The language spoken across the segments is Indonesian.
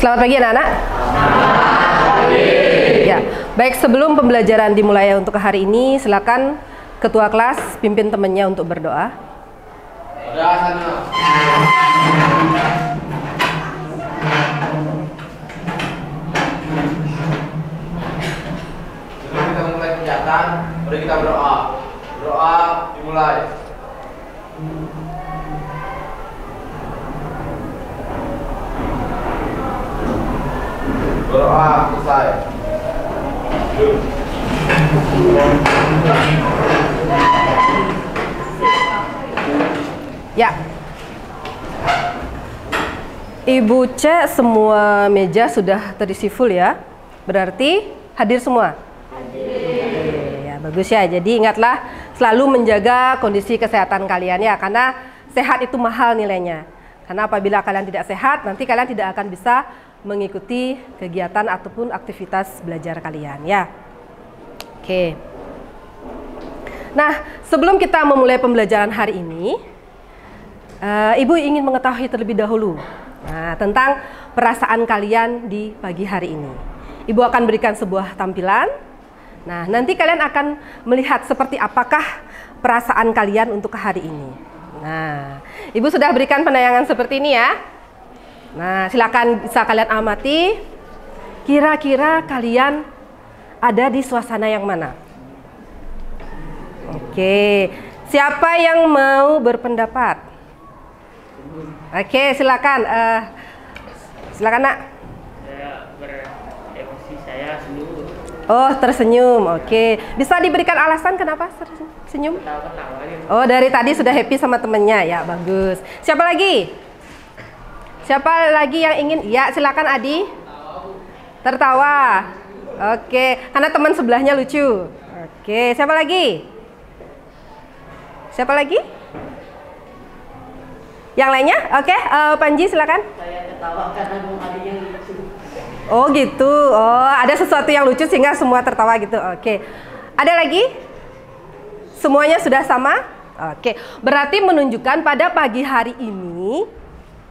Selamat pagi anak-anak. Ya, baik, sebelum pembelajaran dimulai untuk hari ini, silakan ketua kelas pimpin temannya untuk berdoa. Sebelum kita mulai kegiatan, mari kita berdoa. Berdoa dimulai. Berdoa selesai. Ya, Ibu C, semua meja sudah terisi full ya. Berarti hadir semua? Hadir. Ya, bagus ya. Jadi ingatlah selalu menjaga kondisi kesehatan kalian ya, karena sehat itu mahal nilainya. Karena apabila kalian tidak sehat, nanti kalian tidak akan bisa mengikuti kegiatan ataupun aktivitas belajar kalian ya. Oke. Nah, sebelum kita memulai pembelajaran hari ini, Ibu ingin mengetahui terlebih dahulu tentang perasaan kalian di pagi hari ini. Ibu akan berikan sebuah tampilan. Nah, nanti kalian akan melihat seperti apakah perasaan kalian untuk hari ini. Nah, Ibu sudah berikan penayangan seperti ini ya. Nah, silakan bisa kalian amati. Kira-kira kalian ada di suasana yang mana? Oke, siapa yang mau berpendapat? Oke, silakan. Silakan nak. Saya beremosi, saya senyum. Oh, tersenyum. Oke, bisa diberikan alasan kenapa senyum? Ketawa-ketawa gitu. Oh, dari tadi sudah happy sama temennya ya, bagus. Siapa lagi? Siapa lagi yang ingin? Ya, silakan Adi. Tertawa. Oke, karena teman sebelahnya lucu. Oke, siapa lagi? Siapa lagi? Yang lainnya? Oke, Panji silakan. Saya ketawa karena ada yang lucu. Oh gitu. Oh, ada sesuatu yang lucu sehingga semua tertawa gitu. Oke. Ada lagi? Semuanya sudah sama? Oke. Berarti menunjukkan pada pagi hari ini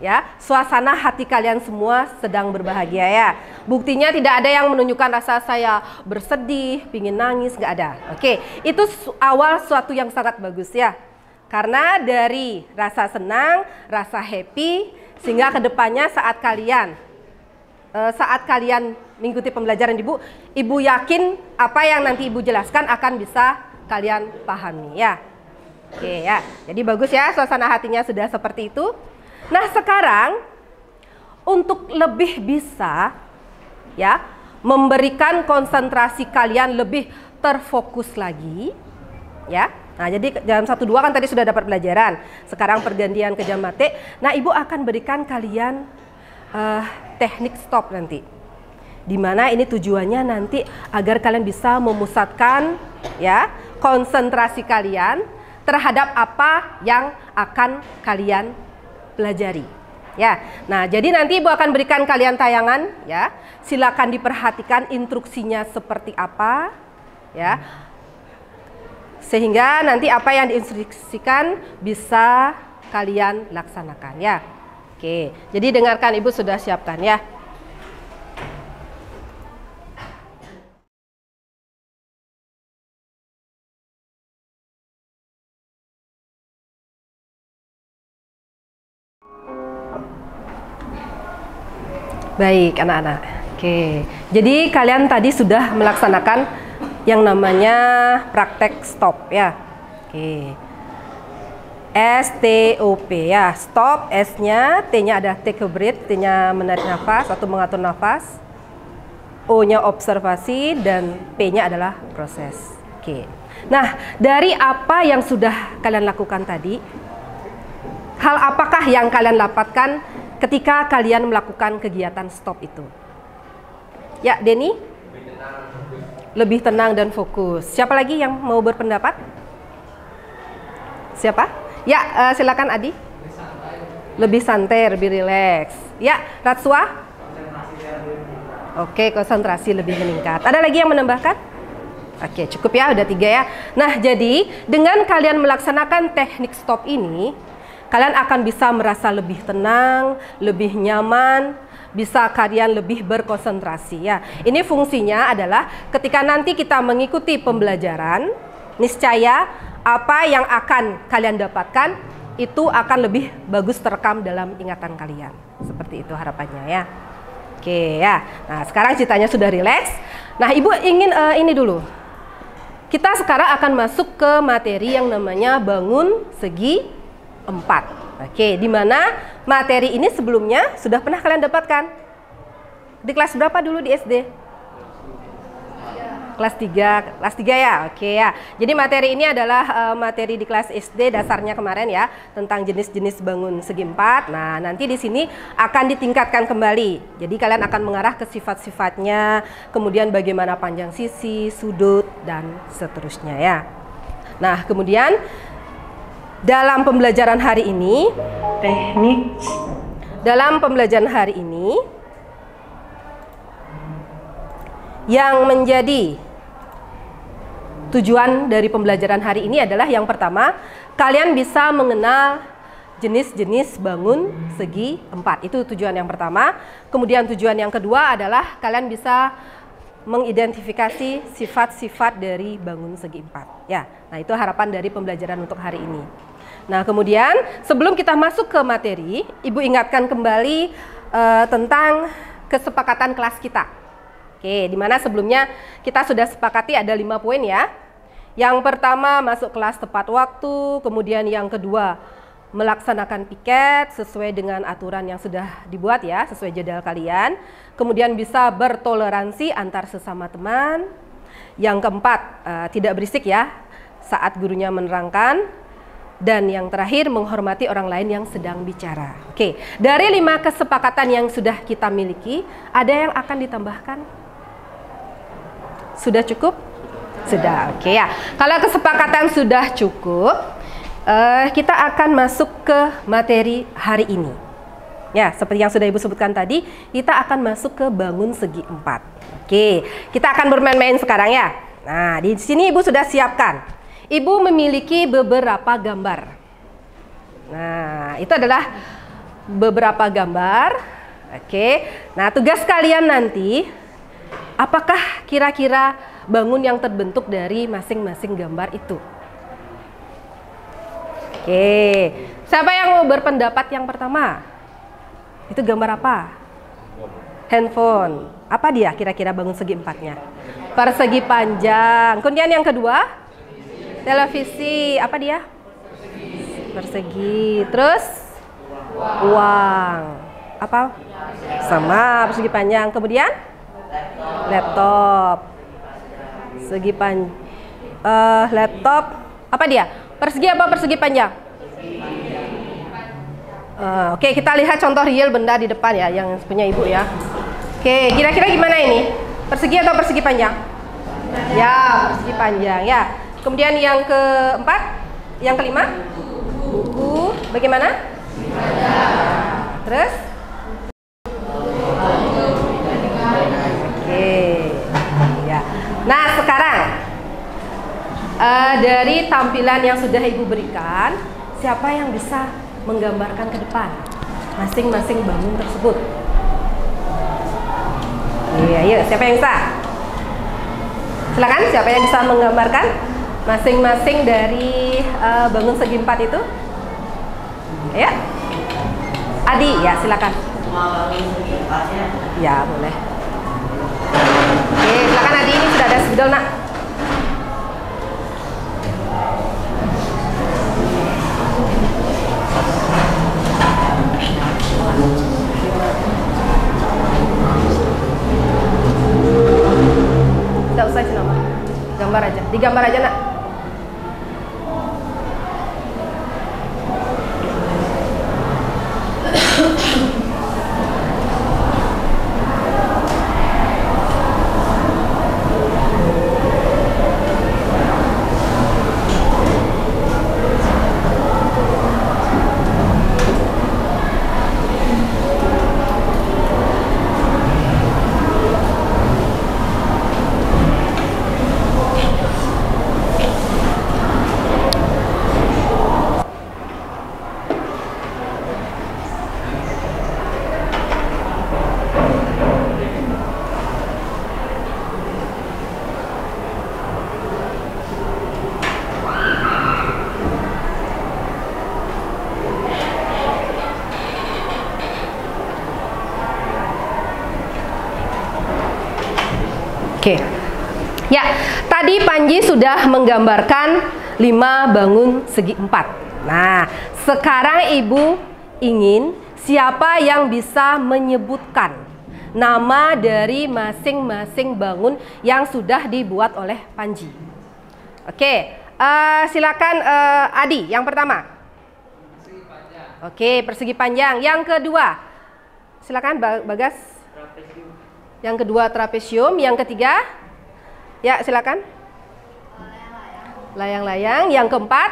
ya, suasana hati kalian semua sedang berbahagia ya. Buktinya tidak ada yang menunjukkan rasa saya bersedih, pingin nangis, nggak ada. Oke, itu awal suatu yang sangat bagus ya. Karena dari rasa senang, rasa happy, sehingga kedepannya saat kalian mengikuti pembelajaran Ibu yakin apa yang nanti Ibu jelaskan akan bisa kalian pahami ya. Oke ya, jadi bagus ya, suasana hatinya sudah seperti itu. Nah, sekarang untuk lebih bisa ya memberikan konsentrasi kalian lebih terfokus lagi ya. Nah, jadi jam 1-2 kan tadi sudah dapat pelajaran. Sekarang pergantian ke jam mate. Nah, Ibu akan berikan kalian teknik stop nanti. Dimana ini tujuannya nanti agar kalian bisa memusatkan ya konsentrasi kalian terhadap apa yang akan kalian pelajari. Ya. Nah, jadi nanti Ibu akan berikan kalian tayangan ya. Silakan diperhatikan instruksinya seperti apa ya. Sehingga nanti apa yang diinstruksikan bisa kalian laksanakan ya. Oke. Jadi dengarkan, Ibu sudah siapkan ya. Baik anak-anak. Oke, jadi kalian tadi sudah melaksanakan yang namanya praktek stop ya. Oke, STOP ya, stop, S-nya, T-nya ada take a breath, T-nya menarik nafas atau mengatur nafas, O-nya observasi, dan P-nya adalah proses. Oke, nah dari apa yang sudah kalian lakukan tadi, hal apakah yang kalian dapatkan ketika kalian melakukan kegiatan stop itu? Ya, Denny? Lebih tenang dan fokus. Siapa lagi yang mau berpendapat? Siapa? Ya, silakan Adi. Lebih santai, lebih rileks. Ya, Ratsua? Oke, konsentrasi lebih meningkat. Ada lagi yang menambahkan? Oke, cukup ya, udah 3 ya. Nah, jadi dengan kalian melaksanakan teknik stop ini, kalian akan bisa merasa lebih tenang, lebih nyaman, bisa kalian lebih berkonsentrasi ya. Ini fungsinya adalah ketika nanti kita mengikuti pembelajaran, niscaya apa yang akan kalian dapatkan itu akan lebih bagus terekam dalam ingatan kalian. Seperti itu harapannya ya. Oke ya. Nah, sekarang ceritanya sudah rileks. Nah, Ibu ingin ini dulu. Kita sekarang akan masuk ke materi yang namanya bangun segi 4. Oke, di mana materi ini sebelumnya sudah pernah kalian dapatkan? Di kelas berapa dulu di SD? Kelas 3 ya, oke ya. Jadi materi ini adalah materi di kelas SD dasarnya kemarin ya, tentang jenis-jenis bangun segi 4. Nah, nanti di sini akan ditingkatkan kembali. Jadi kalian akan mengarah ke sifat-sifatnya, kemudian bagaimana panjang sisi, sudut, dan seterusnya ya. Nah, kemudian dalam pembelajaran hari ini, yang menjadi tujuan dari pembelajaran hari ini adalah yang pertama, kalian bisa mengenal jenis-jenis bangun segi 4. Itu tujuan yang pertama. Kemudian tujuan yang kedua adalah kalian bisa mengidentifikasi sifat-sifat dari bangun segi 4. Ya, nah itu harapan dari pembelajaran untuk hari ini. Nah, kemudian sebelum kita masuk ke materi, Ibu ingatkan kembali tentang kesepakatan kelas kita. Oke, dimana sebelumnya kita sudah sepakati ada 5 poin ya. Yang pertama masuk kelas tepat waktu, kemudian yang kedua melaksanakan piket sesuai dengan aturan yang sudah dibuat ya, sesuai jadwal kalian. Kemudian bisa bertoleransi antar sesama teman. Yang keempat, tidak berisik ya saat gurunya menerangkan. Dan yang terakhir, menghormati orang lain yang sedang bicara. Oke, dari 5 kesepakatan yang sudah kita miliki, ada yang akan ditambahkan? Sudah cukup? Sudah, oke ya. Kalau kesepakatan sudah cukup, kita akan masuk ke materi hari ini. Ya, seperti yang sudah Ibu sebutkan tadi, kita akan masuk ke bangun segi 4. Oke, kita akan bermain-main sekarang ya. Nah, di sini Ibu sudah siapkan. Ibu memiliki beberapa gambar. Nah, itu adalah beberapa gambar. Oke, nah tugas kalian nanti, apakah kira-kira bangun yang terbentuk dari masing-masing gambar itu? Oke, siapa yang mau berpendapat yang pertama? Itu gambar apa? Handphone. Apa dia kira-kira bangun segi 4-nya? Persegi panjang. Kemudian yang kedua? Televisi. Apa dia? Persegi. Terus? Uang. Apa? Sama persegi panjang. Kemudian? Laptop. Laptop. Apa dia? Persegi apa persegi panjang? Oke, kita lihat contoh real benda di depan ya, yang punya Ibu ya. Oke, kira-kira gimana ini? Persegi atau persegi panjang? Ya, persegi panjang ya. Kemudian yang keempat, yang kelima? Buku. Bagaimana? Terus? Oke, ya. Nah, sekarang dari tampilan yang sudah Ibu berikan, siapa yang bisa menggambarkan ke depan masing-masing bangun tersebut? Iya, yuk, siapa yang bisa? Silakan, siapa yang bisa menggambarkan masing-masing dari bangun segi 4 itu? Ya, Adi, ya silakan. Ya, boleh. Oke, silakan Adi, ini sudah ada spidol nak. Tidak usah isi nama, gambar aja, digambar aja nak. Oke. Ya, tadi Panji sudah menggambarkan 5 bangun segi 4. Nah, sekarang Ibu ingin siapa yang bisa menyebutkan nama dari masing-masing bangun yang sudah dibuat oleh Panji. Oke, silakan Adi yang pertama. Oke, persegi panjang. Yang kedua, silakan Bagas. Yang kedua trapesium. Yang ketiga, ya silakan. Layang-layang. Yang keempat,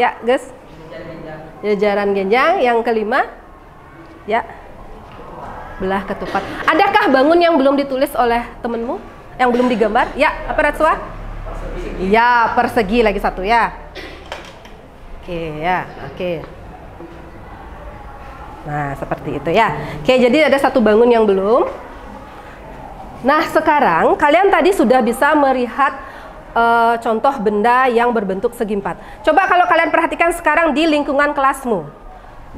ya Gus. Jajaran genjang. Yang kelima, ya belah ketupat. Adakah bangun yang belum ditulis oleh temenmu? Yang belum digambar? Ya, apa Ratsua? Ya, persegi lagi satu ya. Oke ya, oke. Nah, seperti itu ya. Oke, jadi ada satu bangun yang belum. Nah, sekarang kalian tadi sudah bisa melihat contoh benda yang berbentuk segi 4. Coba kalau kalian perhatikan sekarang di lingkungan kelasmu.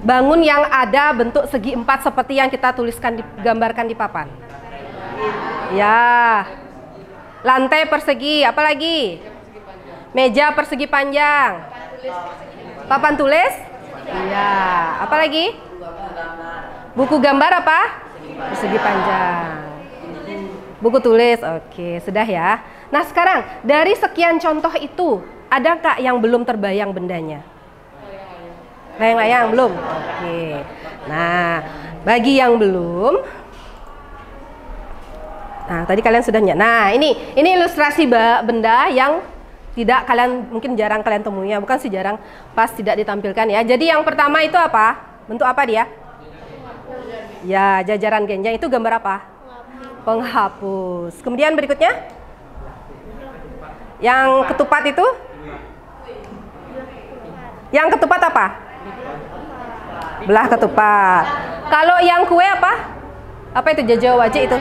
Bangun yang ada bentuk segi 4 seperti yang kita tuliskan, digambarkan di papan. Ya. Lantai persegi, apa lagi? Meja persegi panjang. Papan tulis? Iya. Apa lagi? Buku gambar apa? Persegi panjang. Buku tulis. Oke, sudah ya. Nah, sekarang dari sekian contoh itu, adakah yang belum terbayang bendanya? Layang-layang belum? Oke. Nah, bagi yang belum, nah tadi kalian sudah nyet. Nah, ini ilustrasi benda yang tidak kalian mungkin jarang kalian temui ya, bukan sih jarang, pas tidak ditampilkan ya. Jadi yang pertama itu apa? Bentuk apa dia? Ya, jajaran genjang. Itu gambar apa? Penghapus. Kemudian berikutnya? Yang ketupat itu? Yang ketupat apa? Belah ketupat. Kalau yang kue apa? Apa itu jajah wajik itu?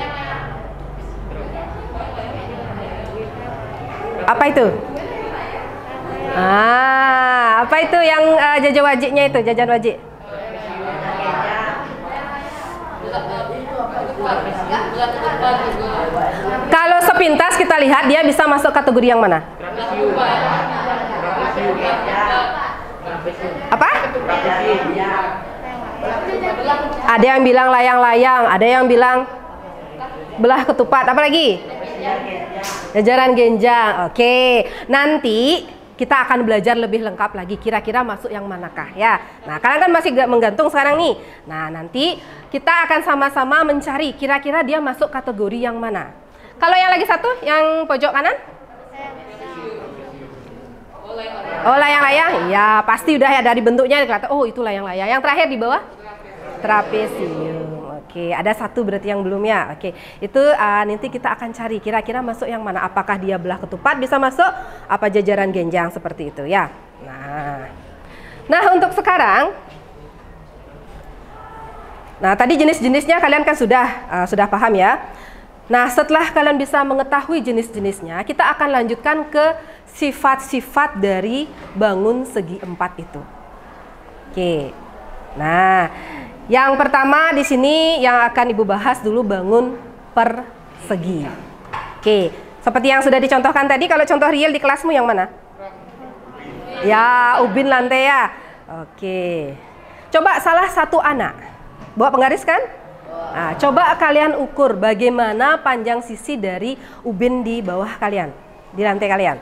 Apa itu? Apa itu yang jajah wajiknya itu? Jajan wajik. Kalau sepintas kita lihat dia bisa masuk kategori yang mana? Apa? Ada yang bilang layang-layang, ada yang bilang belah ketupat. Apa lagi? Jajaran genjang. Oke, nanti kita akan belajar lebih lengkap lagi kira-kira masuk yang manakah ya. Nah, kalian kan masih menggantung sekarang nih. Nah, nanti kita akan sama-sama mencari kira-kira dia masuk kategori yang mana. Kalau yang lagi satu, yang pojok kanan? Oh, layang-layang? Ya, pasti udah ya dari bentuknya kelihatan. Oh, itu layang-layang. Yang terakhir di bawah? Trapesium. Oke, ada satu berarti yang belum ya. Oke, itu nanti kita akan cari kira-kira masuk yang mana. Apakah dia belah ketupat bisa masuk? Apa jajaran genjang seperti itu ya. Nah untuk sekarang, nah tadi jenis-jenisnya kalian kan sudah paham ya. Nah setelah kalian bisa mengetahui jenis-jenisnya, kita akan lanjutkan ke sifat-sifat dari bangun segi 4 itu. Oke, nah. Yang pertama di sini yang akan Ibu bahas dulu bangun persegi. Oke, seperti yang sudah dicontohkan tadi, kalau contoh real di kelasmu yang mana? Ya, ubin lantai ya. Oke. Coba salah satu anak bawa penggaris kan? Nah, coba kalian ukur bagaimana panjang sisi dari ubin di bawah kalian, di lantai kalian.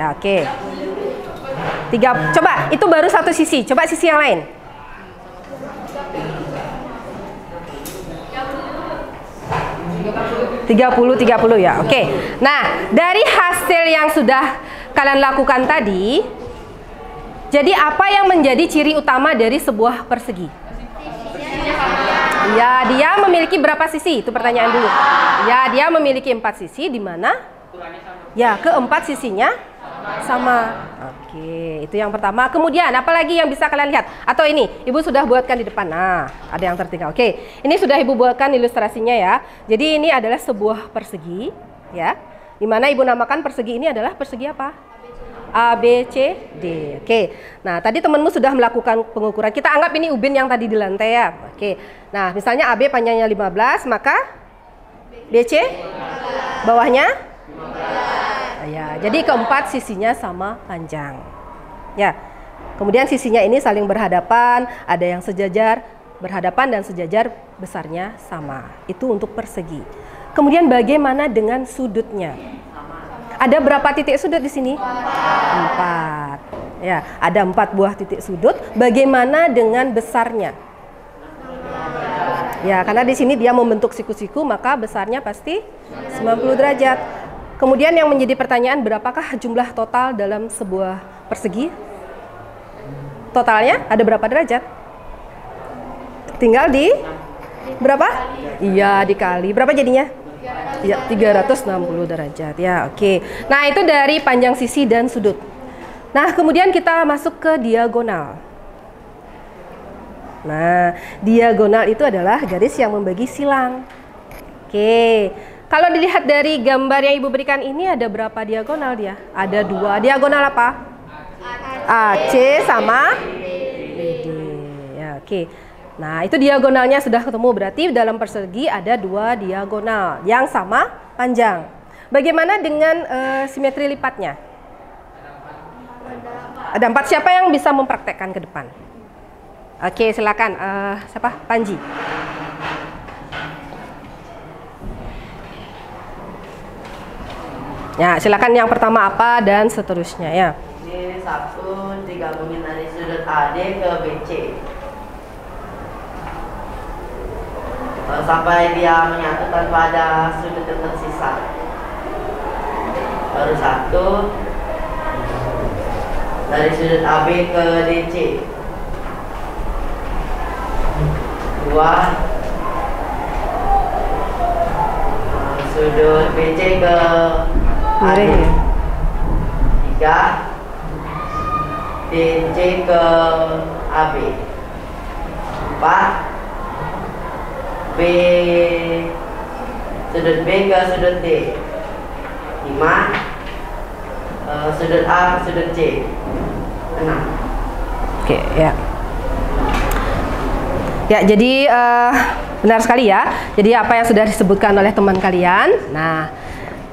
Ya, oke. 3. Coba itu baru satu sisi. Coba sisi yang lain. 30 ya. Oke. Nah, dari hasil yang sudah kalian lakukan tadi, jadi apa yang menjadi ciri utama dari sebuah persegi? Ya, dia memiliki berapa sisi? Itu pertanyaan dulu. Ya, dia memiliki 4 sisi di mana? Ya, keempat sisinya sama. Oke, itu yang pertama. Kemudian apalagi yang bisa kalian lihat? Atau ini, Ibu sudah buatkan di depan. Nah, ada yang tertinggal. Oke, ini sudah Ibu buatkan ilustrasinya ya. Jadi ini adalah sebuah persegi, ya. Di mana Ibu namakan persegi ini adalah persegi apa? A, B, C, D. Oke. Nah, tadi temanmu sudah melakukan pengukuran. Kita anggap ini ubin yang tadi di lantai ya. Oke. Nah, misalnya AB panjangnya 15, maka BC? Bawahnya? Ya, jadi keempat sisinya sama panjang. Ya. Kemudian sisinya ini saling berhadapan, ada yang sejajar, berhadapan dan sejajar besarnya sama. Itu untuk persegi. Kemudian bagaimana dengan sudutnya? Ada berapa titik sudut di sini? 4. Ya, ada 4 buah titik sudut. Bagaimana dengan besarnya? Ya, karena di sini dia membentuk siku-siku, maka besarnya pasti 90 derajat. Kemudian yang menjadi pertanyaan, berapakah jumlah total dalam sebuah persegi? Totalnya ada berapa derajat? Tinggal di berapa? Iya, dikali. Berapa jadinya? Ya, 360 derajat. Ya, oke. Nah, itu dari panjang sisi dan sudut. Nah, kemudian kita masuk ke diagonal. Nah, diagonal itu adalah garis yang membagi silang. Oke. Kalau dilihat dari gambar yang Ibu berikan ini, ada berapa diagonal dia? Ada 2. Diagonal apa? AC sama BD. Ya, oke. Nah, itu diagonalnya sudah ketemu, berarti dalam persegi ada 2 diagonal yang sama panjang. Bagaimana dengan simetri lipatnya? Ada 4. Siapa yang bisa mempraktekkan ke depan? Oke, silakan. Siapa? Panji. Ya, silakan yang pertama apa dan seterusnya ya. Ini 1 digabungin dari sudut AD ke BC. Sampai dia menyatu tanpa ada sudut yang tersisa. Baru 1 dari sudut AB ke DC. 2 sudut BC ke AD. 3 DC ke AB. 4 B sudut B ke sudut D. 5 sudut A ke sudut C. 6. Oke, ya. Ya, jadi benar sekali ya. Jadi apa yang sudah disebutkan oleh teman kalian. Nah,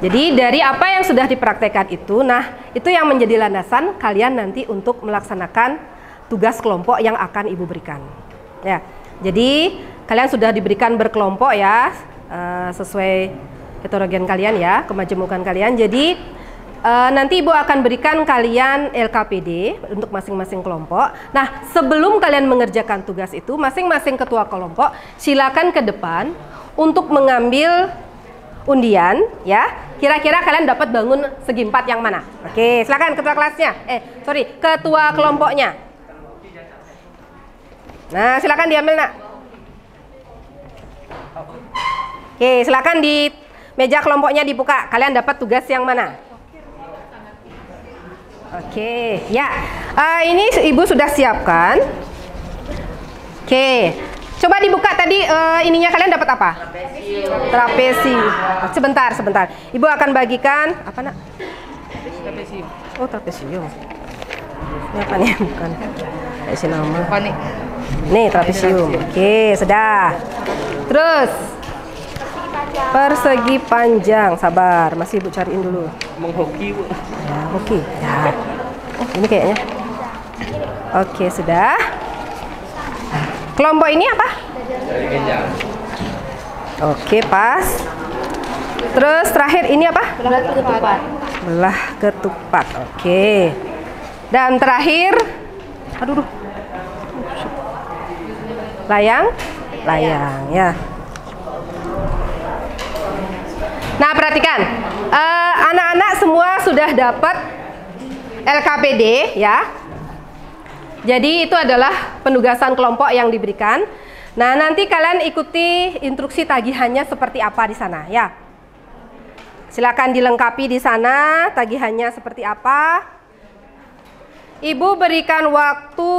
jadi dari apa yang sudah dipraktekkan itu, nah itu yang menjadi landasan kalian nanti untuk melaksanakan tugas kelompok yang akan Ibu berikan. Ya, jadi kalian sudah diberikan berkelompok ya, sesuai heterogen kalian ya, kemajemukan kalian. Jadi nanti Ibu akan berikan kalian LKPD untuk masing-masing kelompok. Nah, sebelum kalian mengerjakan tugas itu, masing-masing ketua kelompok silakan ke depan untuk mengambil undian ya. Kira-kira kalian dapat bangun segi 4 yang mana? Oke, silakan ketua kelasnya. Ketua kelompoknya. Nah, silakan diambil, Nak. Oke, silakan di meja kelompoknya dibuka. Kalian dapat tugas yang mana? Oke, ya. Ini Ibu sudah siapkan. Oke, coba dibuka tadi ininya kalian dapat apa? Trapesium. Sebentar. Ibu akan bagikan apa, Nak? Trapesium. Oh, trapesium. Ini apa nih? Bukan. Isi nama. Apa nih? Nih, trapesium. Oke, sudah. Terus persegi panjang. Sabar, masih Ibu cariin dulu. Menghoki, Bu. Ya, oke. Ya. Ini kayaknya. Oke, sudah. Kelompok ini apa? Oke, pas. Terus terakhir ini apa? Belah ketupat. Belah ketupat. Oke. Dan terakhir, aduh. Layang ya. Nah, perhatikan. Anak-anak semua sudah dapat LKPD ya. Jadi itu adalah penugasan kelompok yang diberikan. Nah, nanti kalian ikuti instruksi tagihannya seperti apa di sana ya. Silakan dilengkapi di sana tagihannya seperti apa. Ibu berikan waktu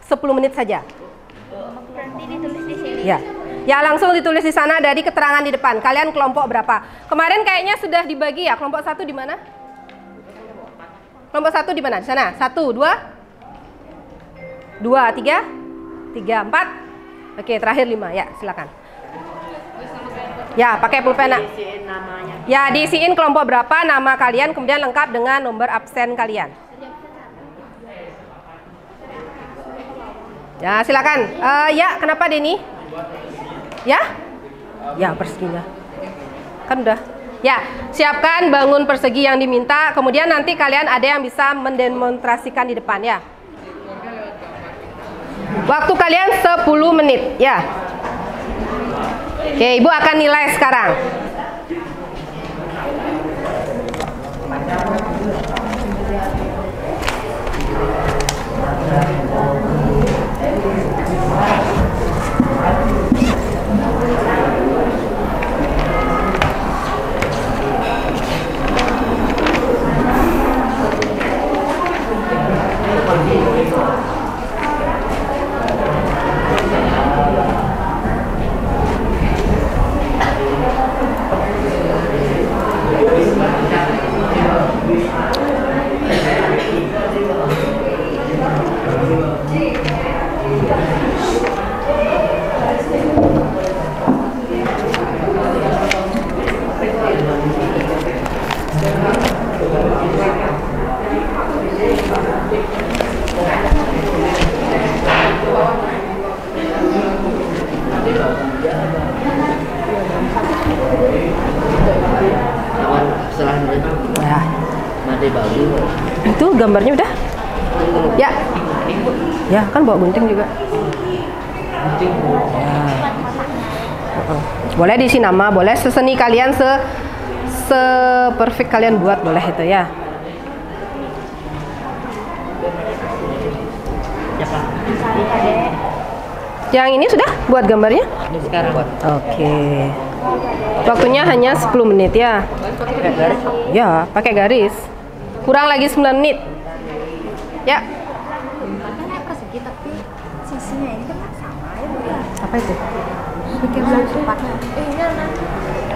10 menit saja. Nanti ditulis di sini. Ya. Ya, langsung ditulis di sana dari keterangan di depan. Kalian kelompok berapa? Kemarin kayaknya sudah dibagi ya. Kelompok 1 di mana? Kelompok 1 di mana? Di sana. 1, 2, 3, 4. Oke, terakhir 5. Ya, silakan. Ya, pakai pulpen. Isiin namanya. Ya, diisiin kelompok berapa, nama kalian, kemudian lengkap dengan nomor absen kalian. Ya, silakan. Ya, kenapa Denny? Ya? Ya, perseginya. Kan udah. Ya, siapkan bangun persegi yang diminta. Kemudian nanti kalian ada yang bisa mendemonstrasikan di depan ya. Waktu kalian 10 menit ya. Oke, Ibu akan nilai sekarang. Ya. Itu gambarnya udah? Ya. Ya, kan bawa gunting juga. Ya. Boleh diisi nama, boleh seseni kalian, perfect kalian buat, boleh itu ya. Yang ini sudah buat gambarnya? Sekarang buat. Oke. Waktunya hanya 10 menit ya. Pakai garis. Ya, pakai garis. Kurang lagi 9 menit. Ya. Makanya persegi tapi sisinya ini kan sama ya Bu ya. Apa itu? Bikin cepat. Ini kan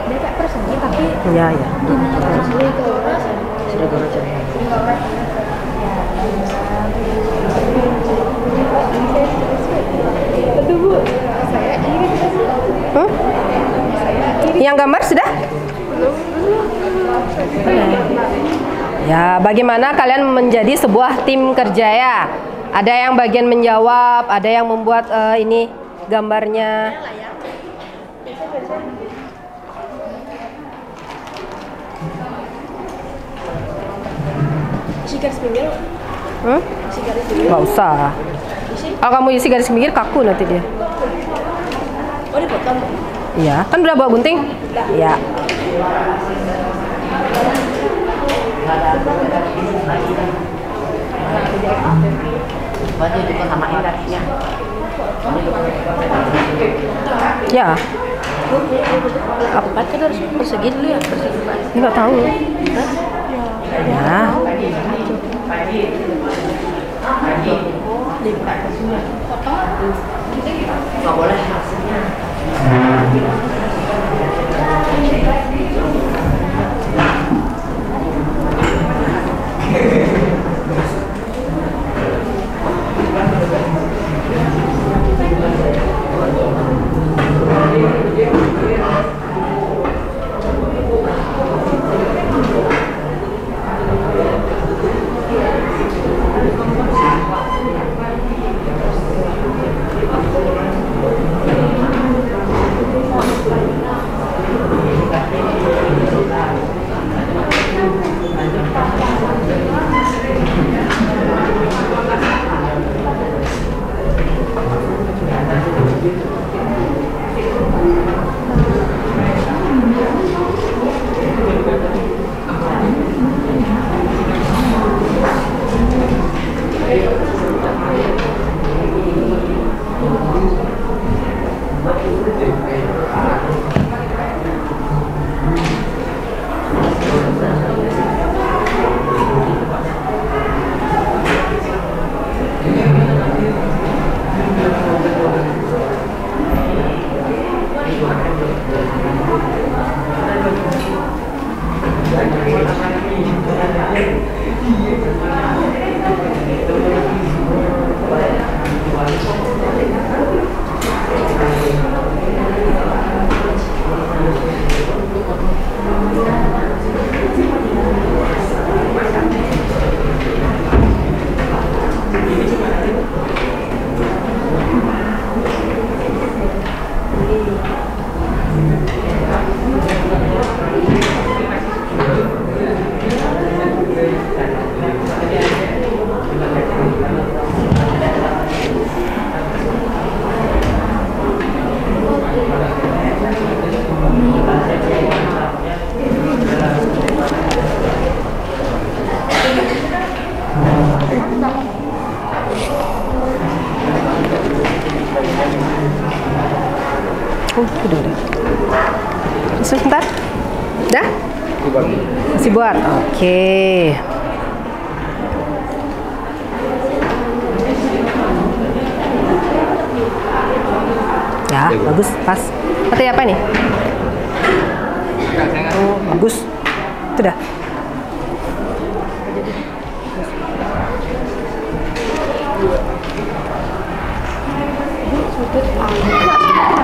dia kayak persegi tapi Ya, ya. asli ke Sudah goroja. Aduh Bu, saya iri sih. Hmm? Yang gambar sudah? Ya, bagaimana kalian menjadi sebuah tim kerja ya? Ada yang bagian menjawab, ada yang membuat ini gambarnya. Isi garis pinggir. Isi garis pinggir. Nggak usah. Kalau kamu isi garis pinggir kaku nanti dia. Oh, dipotong. Iya, kan udah bawa gunting? Iya. Baju juga samain kakinya. Ya. Apa kan harus persegi dulu ya? Persegi. Nggak tahu. Ya. Nggak boleh. Oh, udah. Sebentar. Dah? Masih buat. Oke. Ya, bagus, pas. Pakai apa nih? Oh, bagus. Sudah.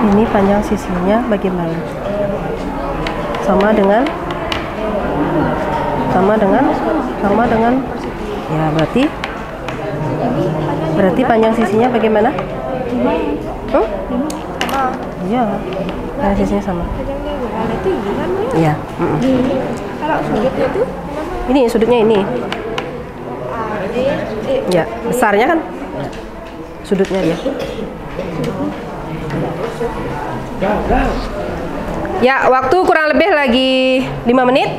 Ini panjang sisinya bagaimana? Sama dengan ya, berarti panjang sisinya bagaimana? Iya, panjang sisinya sama. Iya. Kalau sudutnya itu Ini sudutnya ini. Ya, besarnya kan? Sudutnya dia. Ya, waktu kurang lebih lagi 5 menit.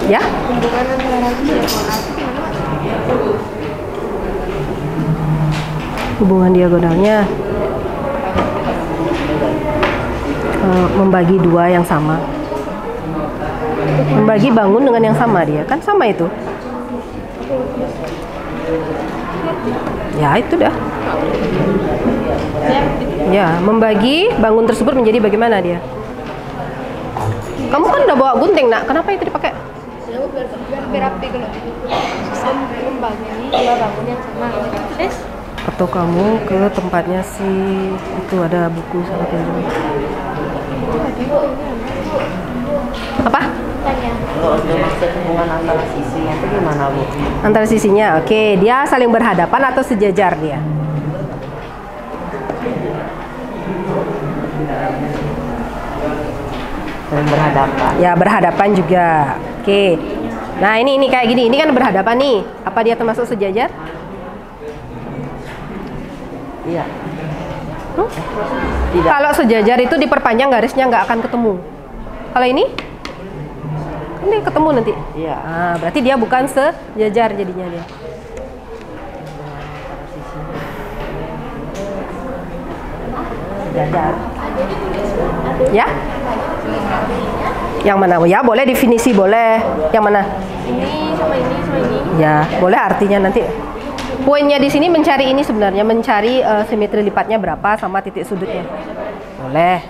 Ya. Hubungan diagonalnya membagi dua yang sama. Membagi bangun dengan yang sama dia. Kan sama itu. Ya, itu dah. Ya, membagi bangun tersebut menjadi bagaimana dia? Kamu kan udah bawa gunting, Nak. Kenapa itu dipakai? biar rapi kalau susah kembangnya ini dua bangun yang sama. Terus Atau kamu ke tempatnya si itu ada buku sama pinjam. Apa? tanya. Kalau untuk maksud hubungan antara sisinya itu gimana, Bu? Antara sisinya, oke. Dia saling berhadapan atau sejajar dia? Saling berhadapan. Ya, berhadapan juga. Oke. Nah, ini kayak gini. Ini kan berhadapan nih. Apa dia termasuk sejajar? Iya. Tidak. Kalau sejajar itu diperpanjang garisnya nggak akan ketemu. Kalau ini? Kan dia ketemu nanti. Iya. Ah, berarti dia bukan sejajar jadinya dia. Sejajar. Ya? Yang mana? Ya, boleh definisi boleh. Yang mana? Ini sama ini sama ini. Ya, boleh artinya nanti. Poinnya di sini mencari ini sebenarnya, mencari simetri lipatnya berapa sama titik sudutnya. Boleh.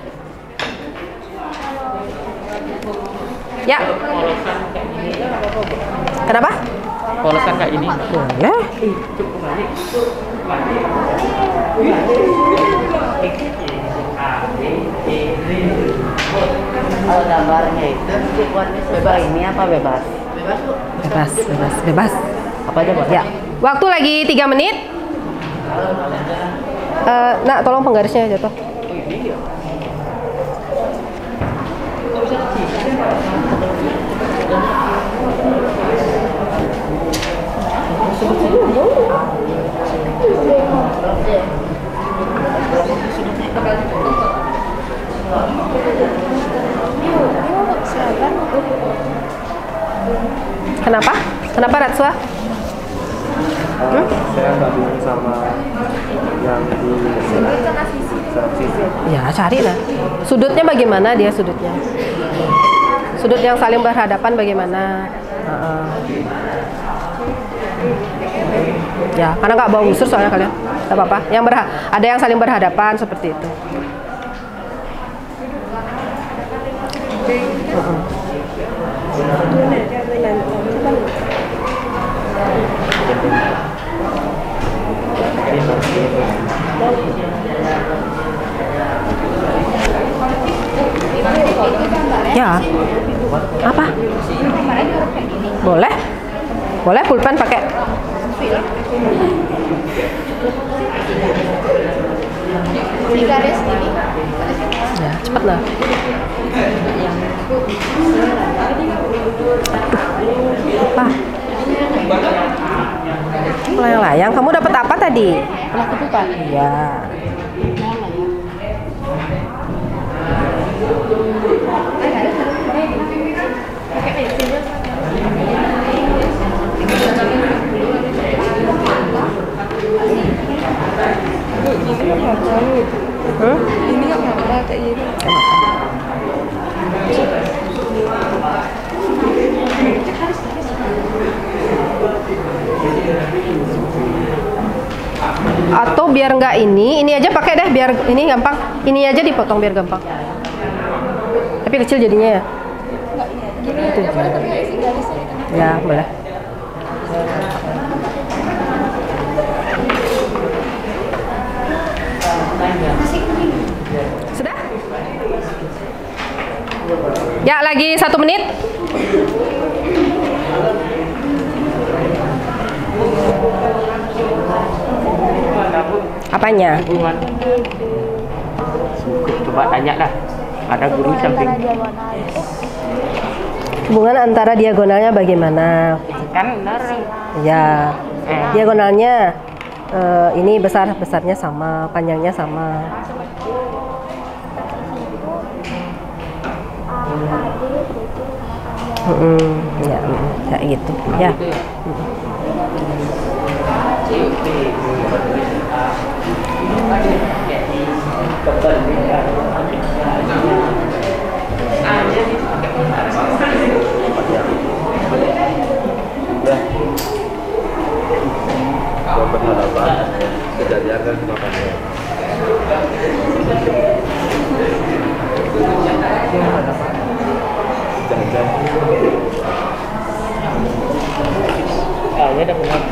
Ya. Kenapa? Polosan kayak ini. Boleh. Kalau gambarnya itu buatnya bebas ini apa bebas? Bebas, Bu. Bebas. Apa aja, Bu? Ya. Waktu lagi 3 menit. Nak, tolong penggarisnya jatuh. Kenapa? Kenapa Ratsua? Saya nggak bingung sama yang di sisi. Ya, cari lah. Sudutnya bagaimana dia sudutnya? Sudut yang saling berhadapan bagaimana? Ya, karena nggak bawa unsur soalnya kalian. Gak apa-apa. Ada yang saling berhadapan seperti itu. Ya. Apa? Boleh? Boleh pulpen pakai. Di garis ini. Ya, cepat lah. Apa? Layang-layang. Kamu dapat apa tadi? Pernah ketupat? Iya. Ini nggak apa kayak gini. Atau biar nggak ini aja pakai deh biar ini gampang. Ini aja dipotong biar gampang. Tapi kecil jadinya ya. Gini aja boleh tapi nggak isi garisnya. Ya boleh. Sudah? Ya lagi 1 menit. Apanya? Hubungan. Coba tanya lah. Ada guru samping. Hubungan antara diagonalnya bagaimana? Kan benar. Ya, diagonalnya ini besarnya sama, panjangnya sama. Ya, kayak gitu. Ya. Berharapan kejadian makanya. Ya udah benar.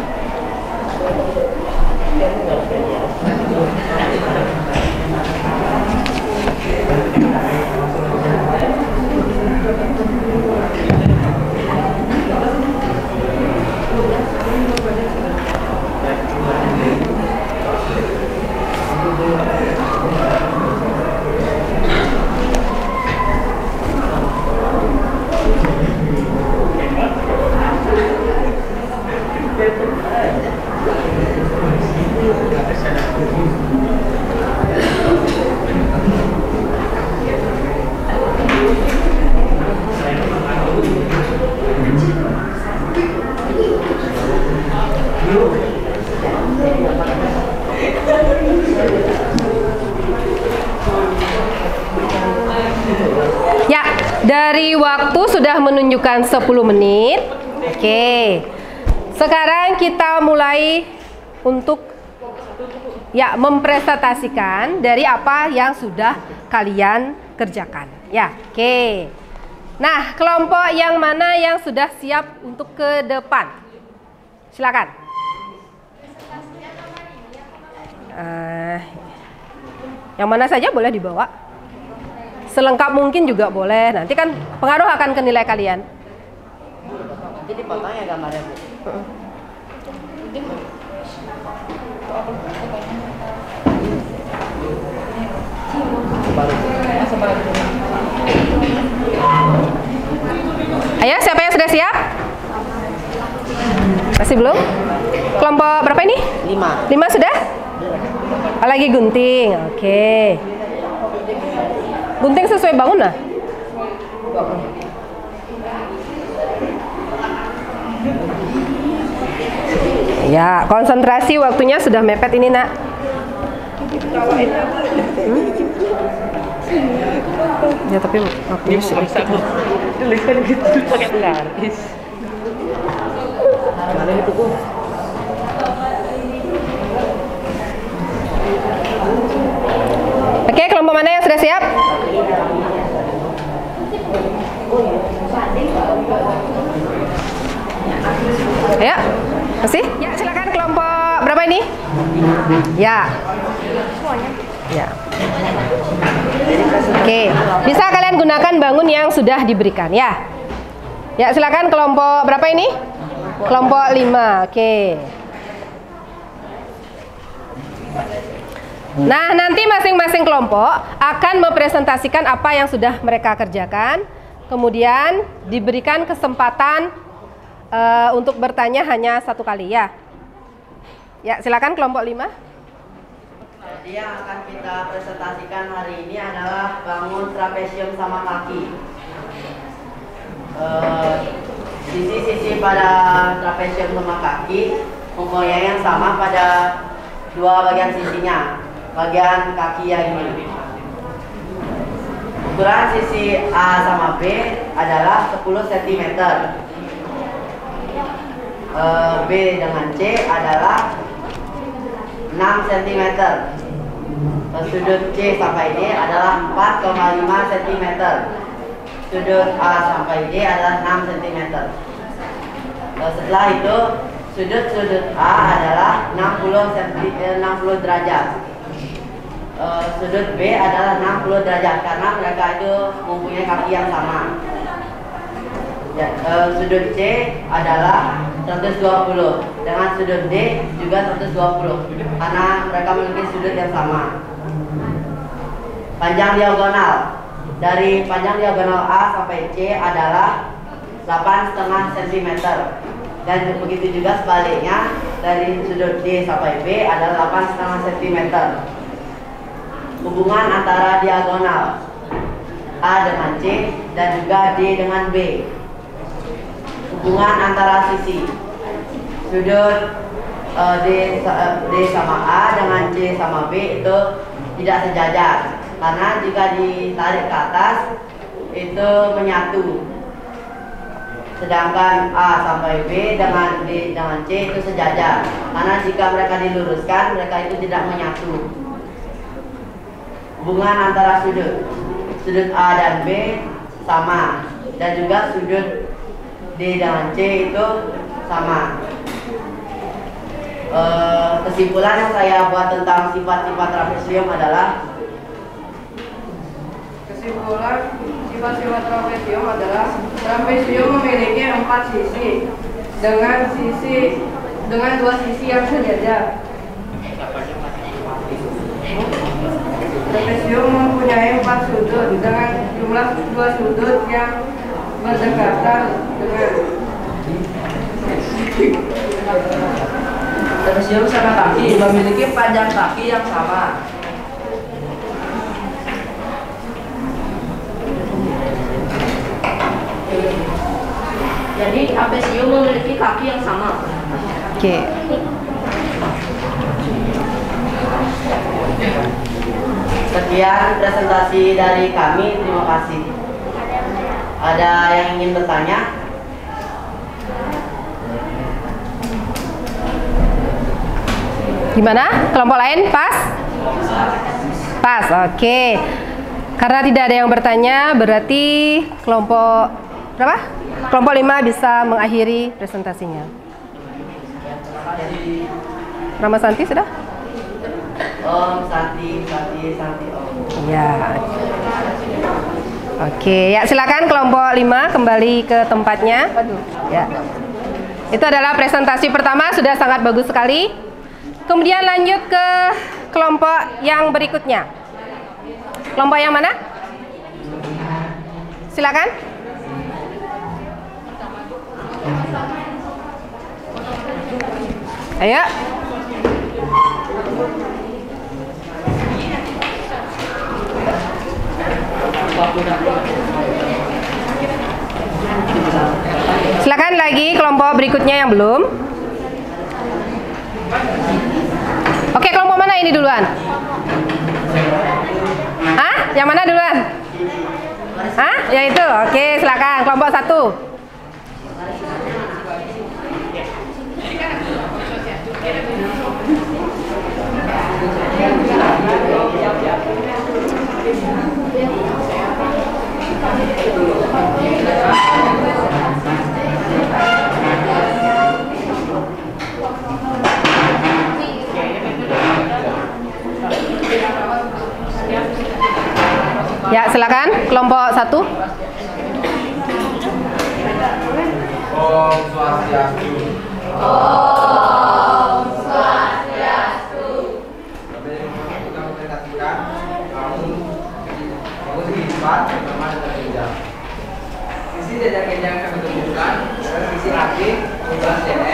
Ya, dari waktu sudah menunjukkan 10 menit. Oke. Sekarang kita mulai untuk ya mempresentasikan dari apa yang sudah kalian kerjakan. Ya, oke. Nah, kelompok yang mana yang sudah siap untuk ke depan? Silakan. Yang mana saja boleh dibawa. Selengkap mungkin juga boleh. Nanti kan pengaruh akan ke nilai kalian. Jadi potong ya gambarnya, Bu. Ayo, siapa yang sudah siap? Masih belum? Kelompok berapa ini? 5. 5 sudah? Oh, lagi gunting. Oke. Gunting sesuai bangunan. Ya, konsentrasi waktunya sudah mepet ini, Nak. Ya, tapi waktunya sedikit. Tulisan gitu pakai garis. Mana itu, Bu? Oke, kelompok mana yang sudah siap? Ayo, masih? Ya, silakan kelompok berapa ini? Ya. Ya. Oke, bisa kalian gunakan bangun yang sudah diberikan ya. Ya, silakan kelompok berapa ini? Kelompok 5. Oke. Nah, nanti masing-masing kelompok akan mempresentasikan apa yang sudah mereka kerjakan. Kemudian diberikan kesempatan untuk bertanya hanya 1 kali ya. Ya, silakan kelompok 5. Jadi yang akan kita presentasikan hari ini adalah bangun trapesium sama kaki. Sisi-sisi pada trapesium sama kaki mempunyai yang sama pada dua bagian sisinya. Bagian kaki yang ini. Ukuran sisi A sama B adalah 10 cm. B dengan C adalah 6 cm. Sudut C sampai D adalah 4,5 cm. Sudut A sampai D adalah 6 cm. Setelah itu sudut A adalah 60 derajat. Sudut B adalah 60 derajat karena mereka itu mempunyai kaki yang sama. Ya, sudut C adalah 120 dengan sudut D juga 120 karena mereka memiliki sudut yang sama. Panjang diagonal dari panjang diagonal A sampai C adalah 8,5 cm dan begitu juga sebaliknya dari sudut D sampai B adalah 8,5 cm. Hubungan antara diagonal A dengan C dan juga D dengan B. Hubungan antara sisi sudut D sama A dengan C sama B itu tidak sejajar karena jika ditarik ke atas itu menyatu, sedangkan A sampai B dengan D dengan C itu sejajar karena jika mereka diluruskan mereka itu tidak menyatu. Hubungan antara sudut A dan B sama dan juga sudut D dengan C itu sama. Kesimpulan yang saya buat tentang sifat-sifat trapesium adalah sifat-sifat trapesium memiliki 4 sisi dengan 2 sisi yang sejajar. Trapesium mempunyai 4 sudut dengan jumlah 2 sudut yang berdekatan dengan. Trapesium sama kaki memiliki panjang kaki yang sama. Jadi trapesium memiliki kaki yang sama. Oke. Sekian presentasi dari kami, terima kasih. Ada yang ingin bertanya? Gimana? Kelompok lain pas? Pas, oke. Karena tidak ada yang bertanya, berarti kelompok berapa? Kelompok 5 bisa mengakhiri presentasinya. Rama Santi sudah? Santi. Ya. Oke, ya silakan kelompok 5 kembali ke tempatnya. Ya. Itu adalah presentasi pertama, sudah sangat bagus sekali. Kemudian lanjut ke kelompok yang berikutnya. Kelompok yang mana? Silakan. Ayo. Silakan lagi kelompok berikutnya yang belum. Oke, kelompok mana ini duluan? Hah? Yang mana duluan? Hah? Ya itu. Oke, silakan kelompok 1. Ya, silakan kelompok 1. Om Swastiastu. Om Swastiastu. Kita mempresentasikan bangun kehidupan bersama dengan jenjang. Sisi jenjang yang kami temukan adalah sisi AB 12 cm,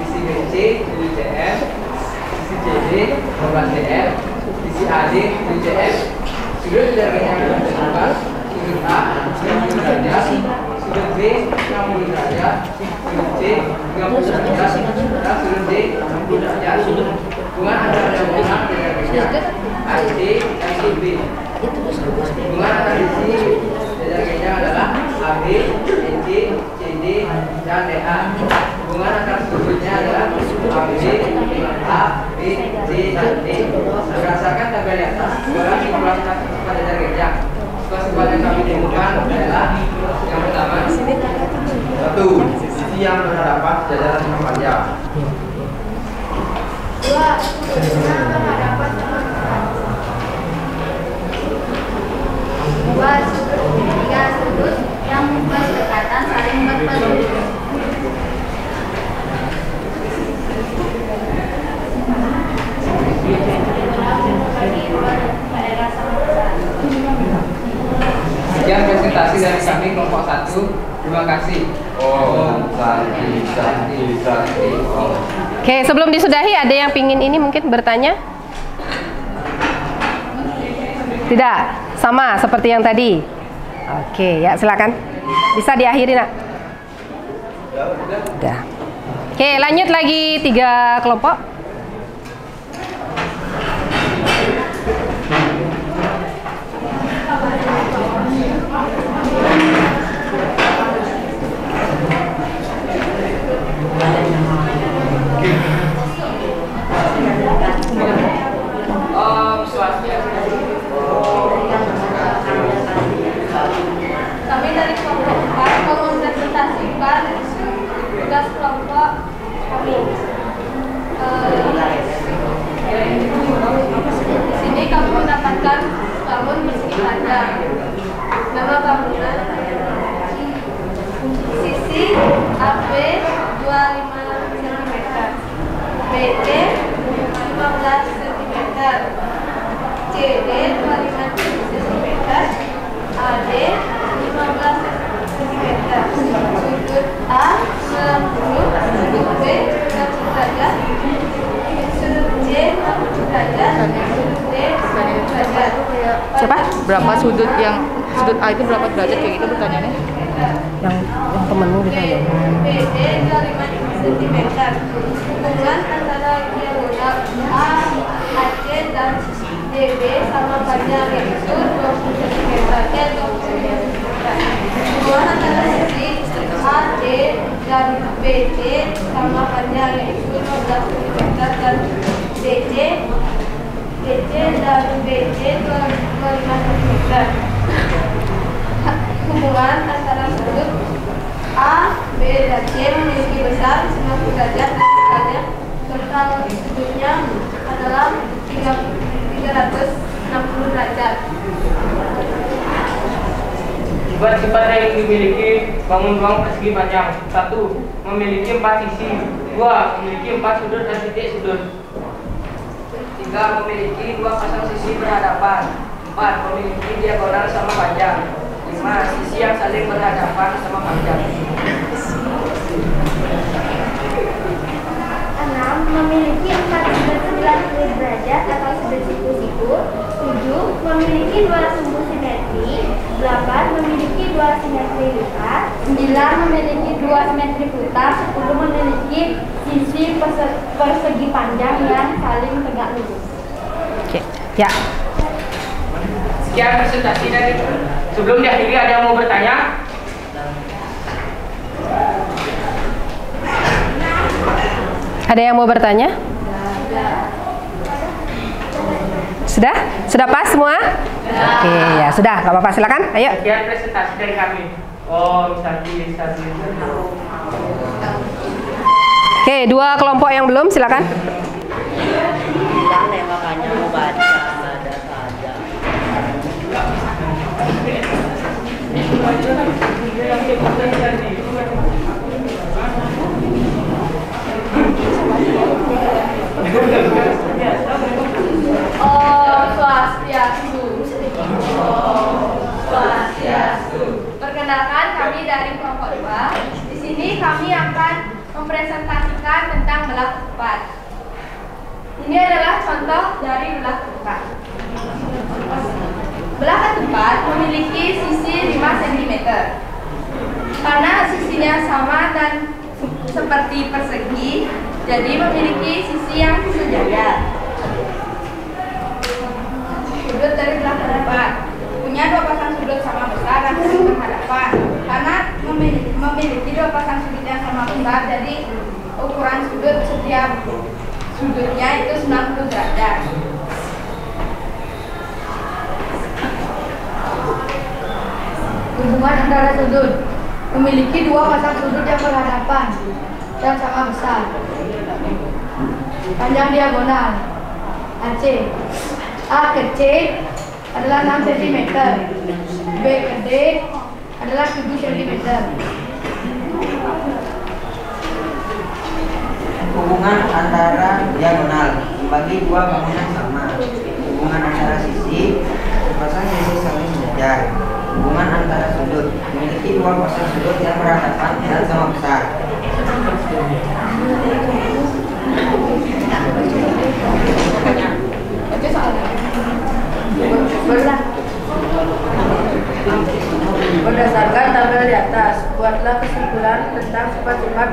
sisi BC 7 cm, sisi CD 12 cm, sisi AD, CF, sudut dari yang ditentukan, sudut A 90 derajat, sudut B 60 derajat, sudut C 30 derajat, dan sudut D 60 derajat. Hubungan antara jangkauan jajar AC dan CB. Hubungan antara sisi jajar genjang adalah AB, EC, CD, dan DA. Hubungan antara sudutnya adalah AB, A, B, C, dan D. Berdasarkan tabel di atas, sekarang simulasi pada jajar genjang. Kesimpulan yang kami temukan adalah yang pertama, satu, sisi yang berhadapan jajaran yang panjang. Dua, sudutnya berhadapan dengan depan. Dua sudut, tiga sudut yang berdekatan saling bertemu. Sekian presentasi dari kami kelompok 1. Terima kasih. Oke, sebelum disudahi ada yang pingin ini mungkin bertanya? Tidak, sama seperti yang tadi. Oke, ya silakan. Bisa diakhiri, Nak. Udah. Oke, lanjut lagi 3 kelompok. Kami dari kelompok 4 mau mempresentasikan tugas kelompok kami. Di sini kami mendapatkan bangun persegi panjang. Nama bangunan sisi AB 25 cm, BD 15 cm, CD 25 cm, AD 15 cm, sudut A 90, sudut B 30 derajat, sudut C 60 derajat, sudut D 90 derajat. Siapa? Berapa sudut A itu berapa derajat kayak gitu pertanyaannya? Yang temenmu ditanya. BD 25 cm. Hubungan antara diagonal A, AC dan DB sama panjang yaitu 20 cm. Hubungan antara sisi AD dan BD sama panjang yaitu 15 cm dan DC dan BC 25 cm. Hubungan antara sudut A, B, dan C memiliki besar 90 derajat dan sebaliknya. Total sudutnya adalah 360 derajat. Sifat-sifat yang dimiliki bangun-bangun persegi panjang. 1. Memiliki 4 sisi. 2. Memiliki 4 sudut dan titik sudut. 3. Memiliki 2 pasang sisi berhadapan. 4. Memiliki diagonal sama panjang. 5. Sisi yang saling berhadapan sama panjang. 6. Memiliki 4 sudut 90 derajat atau sudut siku-siku. 7. Memiliki 2 sumbu simetri. 8. Memiliki 2 simetri lipat. 9. Memiliki 2 simetri putar. 10. Memiliki sisi persegi panjang yang saling tegak lurus. Oke, ya. Sekian presentasi dari. Sebelum diakhiri ada yang mau bertanya? Ada yang mau bertanya? Sudah? Sudah pas semua? Oke, ya sudah. Gak apa-apa, silakan. Ayo. Sekian presentasi dari kami. Oh, bisa. Oke, 2 kelompok yang belum, silakan. Bilang deh makanya mau baca ada saja. Om Swastiastu. Perkenalkan, kami dari kelompok 2. Di sini kami akan mempresentasikan tentang belah ketupat. Ini adalah contoh dari belah ketupat. sisinya sama dan seperti persegi, jadi memiliki sisi yang sejajar. Sudut dari belakang depan punya dua pasang sudut sama besar dan saling berhadapan. Karena memiliki dua pasang sudut yang sama besar, jadi ukuran sudut setiap sudutnya itu 90 derajat. Hubungan antara sudut memiliki dua pasang sudut yang berhadapan dan sama besar. Panjang diagonal AC A ke C adalah 6 cm, B ke D adalah 7 cm. Hubungan antara diagonal membagi dua bangunan sama. Hubungan antara sisi pasang sisi saling sejajar. Hubungan antara sudut memiliki dua pasang sudut yang berhadapan dan sama besar. Berdasarkan tabel di atas, buatlah kesimpulan tentang sifat-sifat